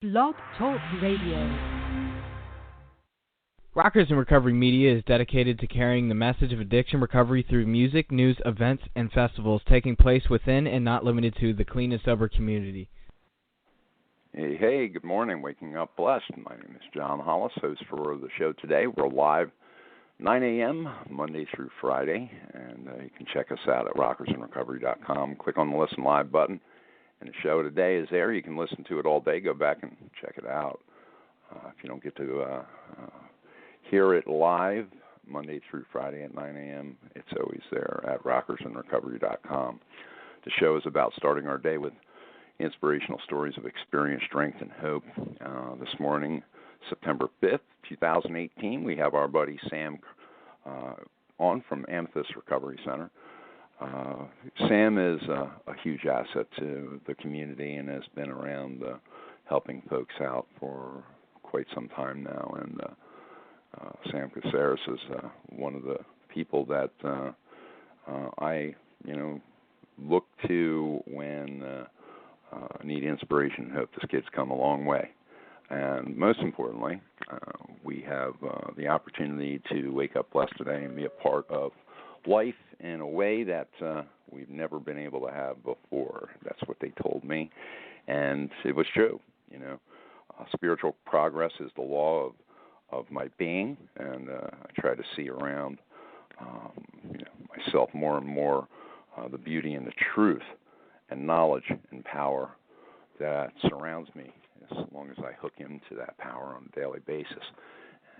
Blog Talk Radio. Rockers in Recovery Media is dedicated to carrying the message of addiction recovery through music, news, events, and festivals taking place within and not limited to the clean and sober community. Hey, good morning. Waking up blessed. My name is John Hollis, host for the show today. We're live 9 a.m. Monday through Friday, and you can check us out at rockersinrecovery.com. Click on the Listen Live button, and the show today is there. You can listen to it all day. Go back and check it out. If you don't get to hear it live Monday through Friday at 9 a.m., it's always there at rockersinrecovery.com. The show is about starting our day with inspirational stories of experience, strength, and hope. This morning, September 5th, 2018, we have our buddy Sam on from Amethyst Recovery Center. Sam is a huge asset to the community and has been around helping folks out for quite some time now. And Sam Kesaris is one of the people that I, look to when I need inspiration and hope. This kid's come a long way. And most importantly, we have the opportunity to wake up blessed today and be a part of life in a way that we've never been able to have before. That's what they told me, and it was true. Spiritual progress is the law of my being, and I try to see around myself more and more the beauty and the truth and knowledge and power that surrounds me, as long as I hook into that power on a daily basis.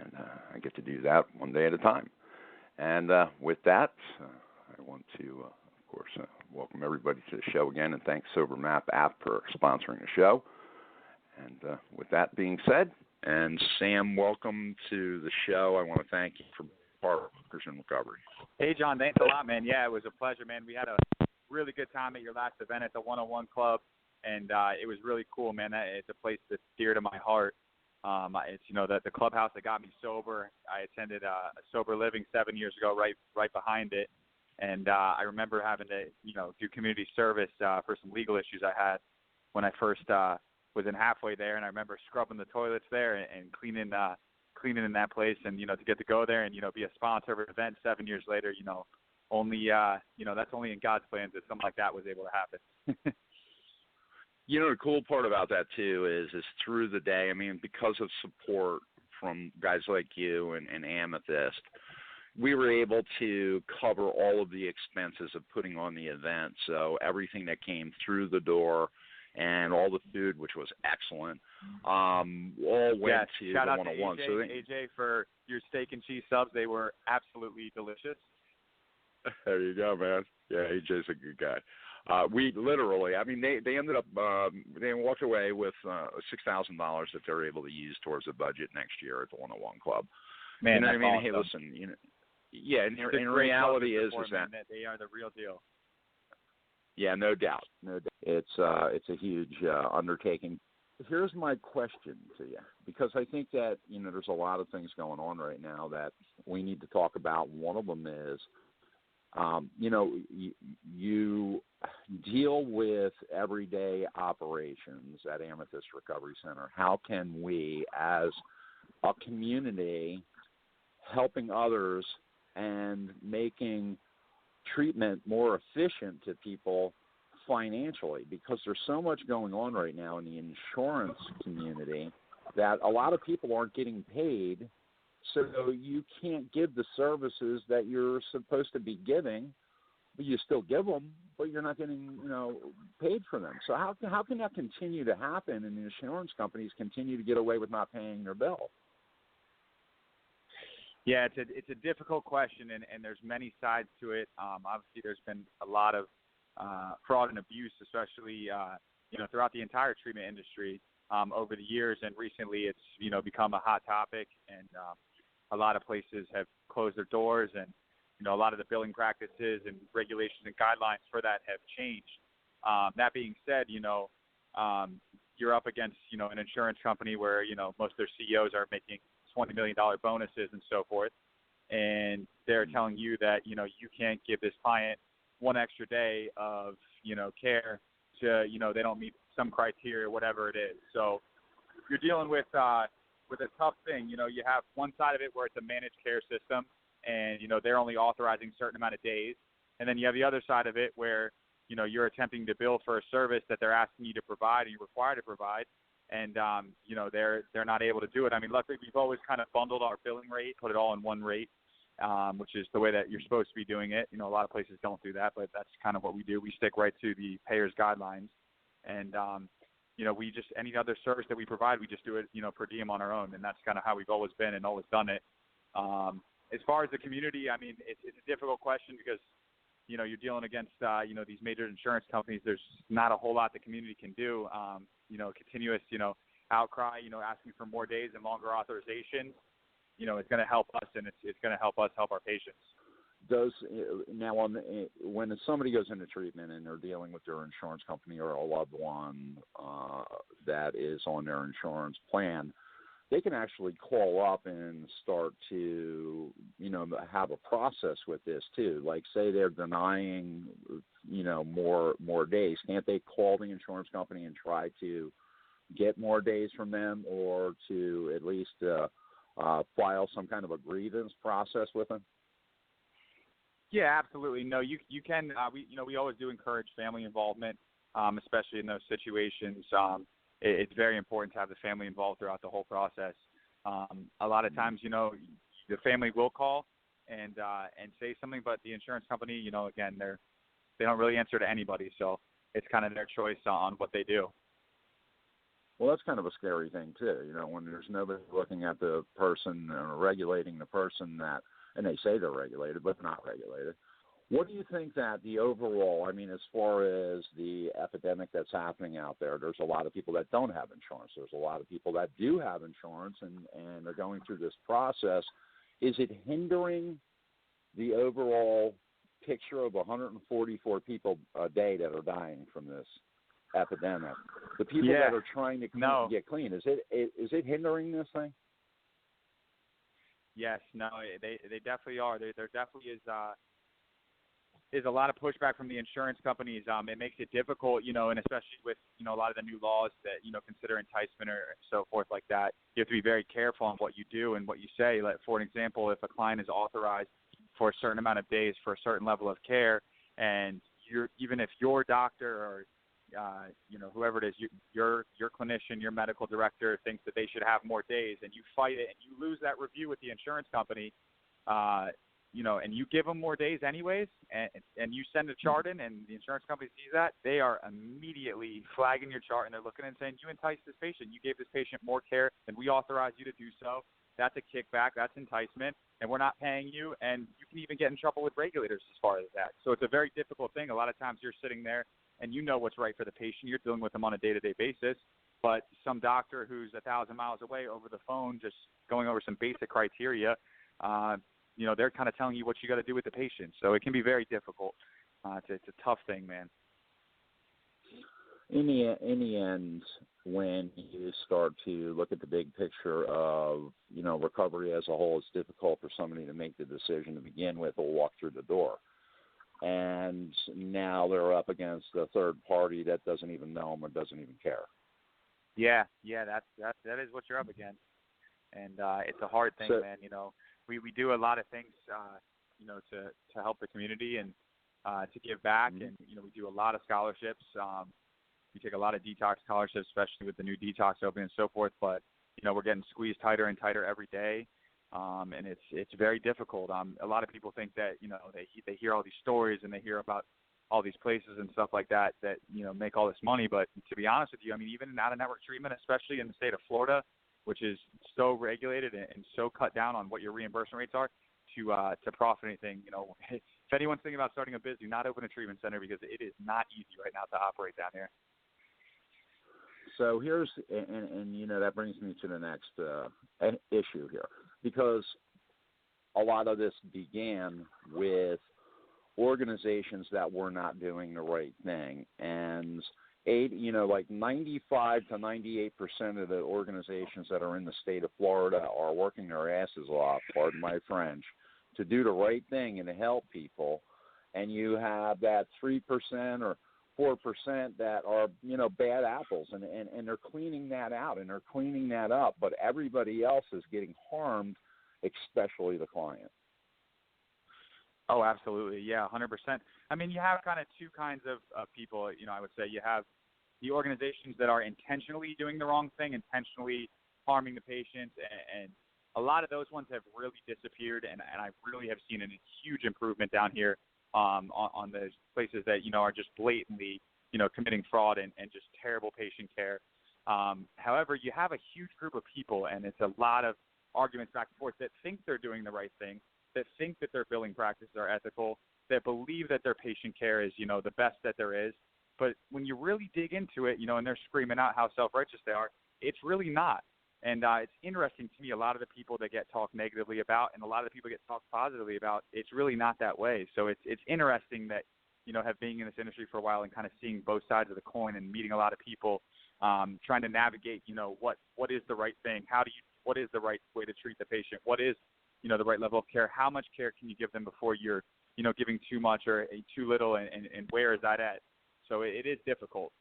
And I get to do that one day at a time. And with that, I want to, of course, welcome everybody to the show again, and thank SoberMap app for sponsoring the show. And with that being said, and Sam, welcome to the show. I want to thank you for part of Rockers in Recovery. Hey, John, thanks a lot, man. Yeah, it was a pleasure, man. We had a really good time at your last event at the 101 Club, and it was really cool, man. It's a place that's dear to my heart. It's the clubhouse that got me sober. I attended a sober living 7 years ago, right behind it, and I remember having to do community service for some legal issues I had when I first was in halfway there, and I remember scrubbing the toilets there and cleaning in that place, and to get to go there and be a sponsor of an event 7 years later, only that's only in God's plans that something like that was able to happen. The cool part about that, too, is through the day, because of support from guys like you and Amethyst, we were able to cover all of the expenses of putting on the event. So everything that came through the door and all the food, which was excellent, all went to shout the out 101. To AJ for your steak and cheese subs. They were absolutely delicious. There you go, man. Yeah, AJ's a good guy. We literally, they ended up, they walked away with $6,000 that they're able to use towards the budget next year at the 101 Club. Man, you know that's what I mean? awesome. Hey, listen, yeah, and reality is that they are the real deal. Yeah, no doubt. It's a huge undertaking. Here's my question to you, because I think that there's a lot of things going on right now that we need to talk about. One of them is, you deal with everyday operations at Amethyst Recovery Center. How can we, as a community, helping others and making treatment more efficient to people financially, because there's so much going on right now in the insurance community that a lot of people aren't getting paid, so you can't give the services that you're supposed to be giving, but you still give them, but you're not getting paid for them. So how can that continue to happen and the insurance companies continue to get away with not paying their bill? Yeah, it's a difficult question, and there's many sides to it. Obviously, there's been a lot of fraud and abuse, especially throughout the entire treatment industry over the years, and recently it's become a hot topic, and a lot of places have closed their doors, and a lot of the billing practices and regulations and guidelines for that have changed. That being said, you're up against an insurance company where most of their CEOs are making $20 million bonuses and so forth, and they're telling you that you can't give this client one extra day of care to they don't meet some criteria, whatever it is. So you're dealing with a tough thing. You know, you have one side of it where it's a managed care system, and they're only authorizing a certain amount of days, and then you have the other side of it where you're attempting to bill for a service that they're asking you to provide and you're required to provide, and they're not able to do it. I mean, luckily we've always kind of bundled our billing rate, put it all in one rate, which is the way that you're supposed to be doing it. A lot of places don't do that, but that's kind of what we do. We stick right to the payer's guidelines, and we just, any other service that we provide, we just do it per diem on our own, and that's kind of how we've always been and always done it. As far as the community, I mean, it's a difficult question because you're dealing against these major insurance companies. There's not a whole lot the community can do. Continuous outcry, asking for more days and longer authorizations. It's going to help us, and it's going to help us help our patients. When somebody goes into treatment and they're dealing with their insurance company or a loved one that is on their insurance plan, they can actually call up and start to, have a process with this too. Like, say they're denying, more days. Can't they call the insurance company and try to get more days from them, or to at least file some kind of a grievance process with them? Yeah, absolutely. No, you can. We always do encourage family involvement, especially in those situations. It's very important to have the family involved throughout the whole process. A lot of times, the family will call and say something, but the insurance company, again, they don't really answer to anybody, so it's kind of their choice on what they do. Well, that's kind of a scary thing too, when there's nobody looking at the person or regulating the person that, and they say they're regulated, but they're not regulated. What do you think that the overall, I mean, as far as the epidemic that's happening out there, there's a lot of people that don't have insurance. There's a lot of people that do have insurance and are going through this process. Is it hindering the overall picture of 144 people a day that are dying from this epidemic? The people that are trying to get clean, is it hindering this thing? Yes, no, they definitely are. There definitely is a lot of pushback from the insurance companies. It makes it difficult, and especially with, a lot of the new laws that, consider enticement or so forth like that. You have to be very careful on what you do and what you say. Like, for an example, if a client is authorized for a certain amount of days for a certain level of care, and even if your doctor or whoever it is, your clinician, your medical director thinks that they should have more days, and you fight it and you lose that review with the insurance company, and you give them more days anyways, and you send a chart in, and the insurance company sees that, they are immediately flagging your chart, and they're looking and saying, you enticed this patient. You gave this patient more care than we authorized you to do so. That's a kickback. That's enticement, and we're not paying you, and you can even get in trouble with regulators as far as that. So it's a very difficult thing. A lot of times you're sitting there, and you know what's right for the patient. You're dealing with them on a day-to-day basis, but some doctor who's 1,000 miles away over the phone just going over some basic criteria, they're kind of telling you what you got to do with the patient. So it can be very difficult. It's a tough thing, man. In the end, when you start to look at the big picture of, recovery as a whole, it's difficult for somebody to make the decision to begin with or walk through the door. And now they're up against a third party that doesn't even know them or doesn't even care. Yeah, that is what you're up against. And it's a hard thing, man. We do a lot of things, to help the community and to give back. Mm-hmm. And, we do a lot of scholarships. We take a lot of detox scholarships, especially with the new detox opening and so forth. But, we're getting squeezed tighter and tighter every day. And it's very difficult. A lot of people think that, they hear all these stories and they hear about all these places and stuff like that, make all this money. But to be honest with you, I mean, even in out-of-network treatment, especially in the state of Florida, which is so regulated and so cut down on what your reimbursement rates are, to profit anything. If anyone's thinking about starting a business, do not open a treatment center, because it is not easy right now to operate down here. So here's, and that brings me to the next issue here, because a lot of this began with organizations that were not doing the right thing, and 95 to 98% of the organizations that are in the state of Florida are working their asses off, pardon my French, to do the right thing and to help people. And you have that 3% or 4% that are, bad apples, and they're cleaning that out and they're cleaning that up, but everybody else is getting harmed, especially the client. Oh, absolutely. Yeah, 100%. I mean, you have kind of two kinds of people, I would say. You have the organizations that are intentionally doing the wrong thing, intentionally harming the patients, and a lot of those ones have really disappeared, and I really have seen a huge improvement down here on those places that, are just blatantly, committing fraud and just terrible patient care. However, you have a huge group of people, and it's a lot of arguments back and forth, that think they're doing the right thing, that think that their billing practices are ethical, that believe that their patient care is, the best that there is. But when you really dig into it, and they're screaming out how self-righteous they are, it's really not. And it's interesting to me, a lot of the people that get talked negatively about and a lot of the people get talked positively about, it's really not that way. So it's interesting that, have been in this industry for a while and kind of seeing both sides of the coin and meeting a lot of people, trying to navigate, what is the right thing? What is the right way to treat the patient? What is, the right level of care? How much care can you give them before you're, giving too much or too little, and where is that at? So it is difficult.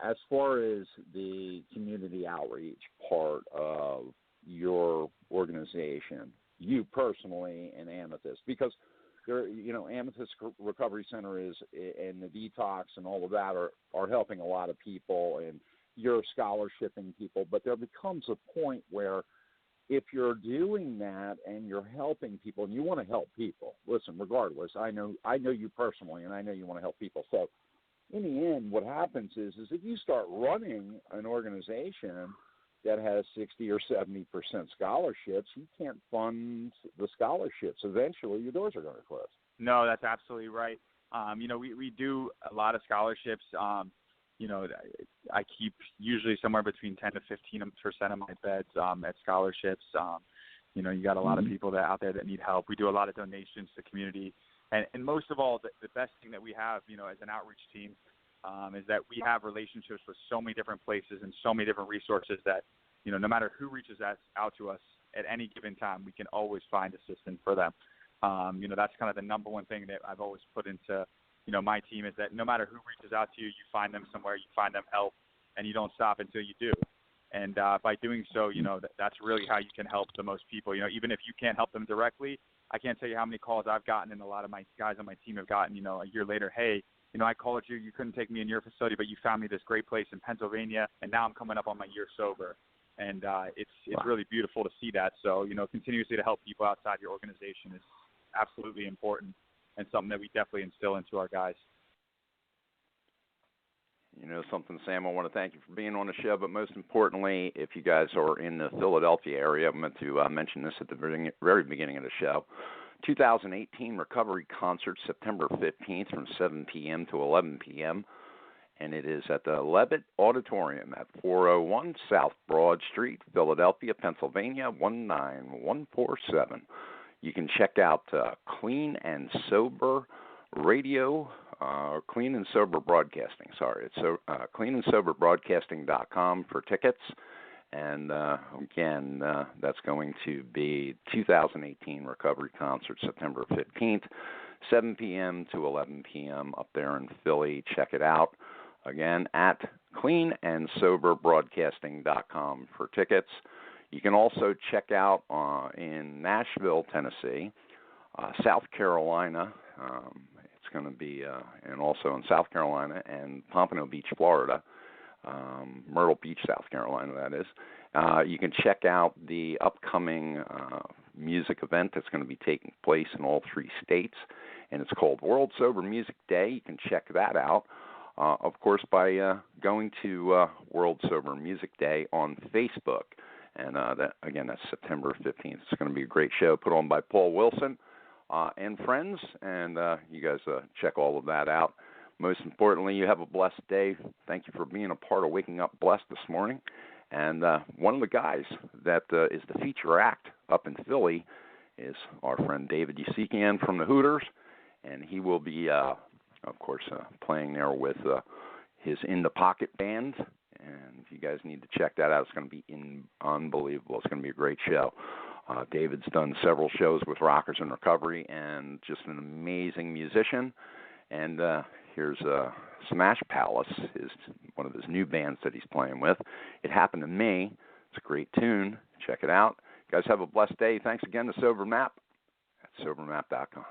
As far as the community outreach part of your organization, you personally and Amethyst, because there, Amethyst Recovery Center is, and the detox and all of that are helping a lot of people, and you're scholarshiping people, but there becomes a point where if you're doing that and you're helping people and you want to help people, listen, regardless, I know you personally, and I know you want to help people. So in the end, what happens is if you start running an organization that has 60 or 70% scholarships, you can't fund the scholarships. Eventually, your doors are going to close. No, that's absolutely right. We do a lot of scholarships. I keep usually somewhere between 10 to 15% of my beds at scholarships. You got a lot of people out there that need help. We do a lot of donations to the community. And most of all, the best thing that we have, as an outreach team, is that we have relationships with so many different places and so many different resources that, no matter who reaches out to us at any given time, we can always find assistance for them. That's kind of the number one thing that I've always put into, my team, is that no matter who reaches out to you, you find them somewhere, you find them help, and you don't stop until you do. And by doing so, that's really how you can help the most people. Even if you can't help them directly, I can't tell you how many calls I've gotten, and a lot of my guys on my team have gotten, a year later, hey, I called you, you couldn't take me in your facility, but you found me this great place in Pennsylvania, and now I'm coming up on my year sober. And it's really beautiful to see that. So, continuously to help people outside your organization is absolutely important and something that we definitely instill into our guys. Something, Sam, I want to thank you for being on the show, but most importantly, if you guys are in the Philadelphia area, I meant to mention this at the very beginning of the show. 2018 Recovery Concert, September 15th from 7 p.m. to 11 p.m., and it is at the Levitt Auditorium at 401 South Broad Street, Philadelphia, Pennsylvania, 19147. You can check out Clean and Sober Radio, Clean and Sober Broadcasting. Sorry, it's cleanandsoberbroadcasting.com for tickets. And again, that's going to be 2018 Recovery Concert, September 15th, 7 p.m. to 11 p.m. up there in Philly. Check it out. Again, at cleanandsoberbroadcasting.com for tickets. You can also check out in Nashville, Tennessee, South Carolina. It's going to be, and also in South Carolina and Pompano Beach, Florida. Myrtle Beach, South Carolina, that is. You can check out the upcoming music event that's going to be taking place in all three states, and it's called World Sober Music Day. You can check that out, of course, by going to World Sober Music Day on Facebook. And that's September 15th. It's going to be a great show put on by Paul Wilson and friends, and you guys check all of that out. Most importantly, you have a blessed day. Thank you for being a part of Waking Up Blessed this morning. And one of the guys that is the feature act up in Philly is our friend David Yusekian from the Hooters, and he will be, of course, playing there with his In the Pocket band. And if you guys need to check that out, it's going to be unbelievable. It's going to be a great show. David's done several shows with Rockers in Recovery and just an amazing musician. And Here's Smash Palace, is one of his new bands that he's playing with. It Happened to Me. It's a great tune. Check it out. You guys have a blessed day. Thanks again to SoberMap at SoberMap.com.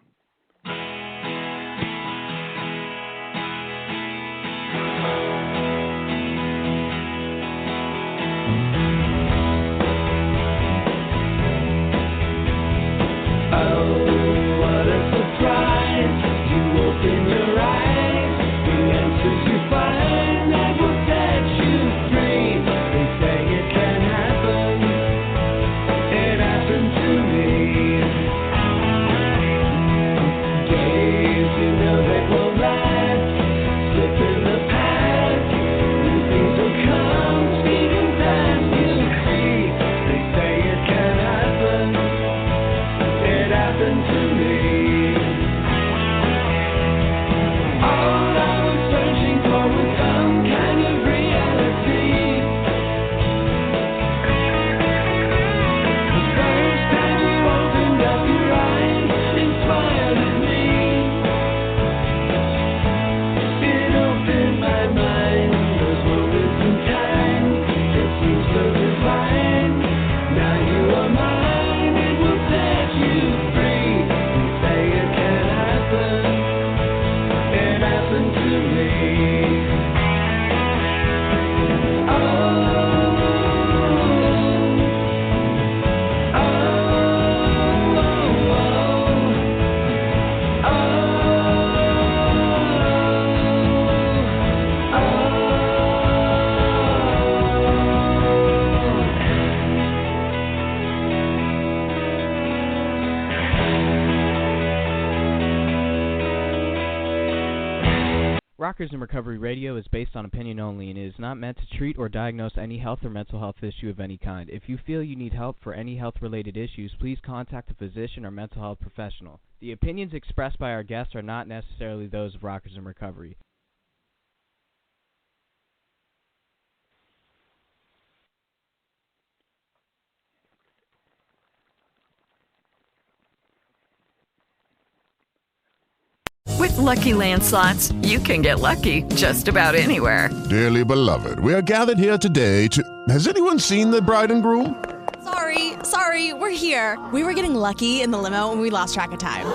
Rockers in Recovery Radio is based on opinion only and is not meant to treat or diagnose any health or mental health issue of any kind. If you feel you need help for any health-related issues, please contact a physician or mental health professional. The opinions expressed by our guests are not necessarily those of Rockers in Recovery. With Lucky Land Slots, you can get lucky just about anywhere. Dearly beloved, we are gathered here today to... Has anyone seen the bride and groom? Sorry, we're here. We were getting lucky in the limo and we lost track of time.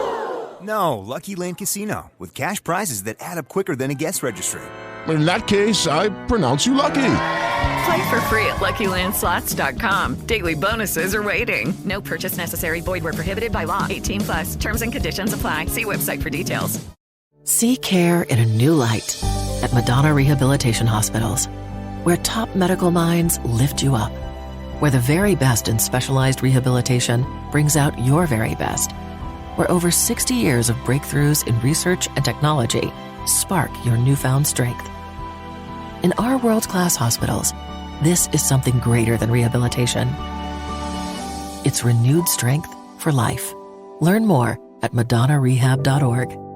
No, Lucky Land Casino, with cash prizes that add up quicker than a guest registry. In that case, I pronounce you lucky. Play for free at LuckyLandSlots.com. Daily bonuses are waiting. No purchase necessary. Void where prohibited by law. 18+. Terms and conditions apply. See website for details. See care in a new light at Madonna Rehabilitation Hospitals, where top medical minds lift you up, where the very best in specialized rehabilitation brings out your very best, where over 60 years of breakthroughs in research and technology spark your newfound strength. In our world-class hospitals, this is something greater than rehabilitation. It's renewed strength for life. Learn more at MadonnaRehab.org.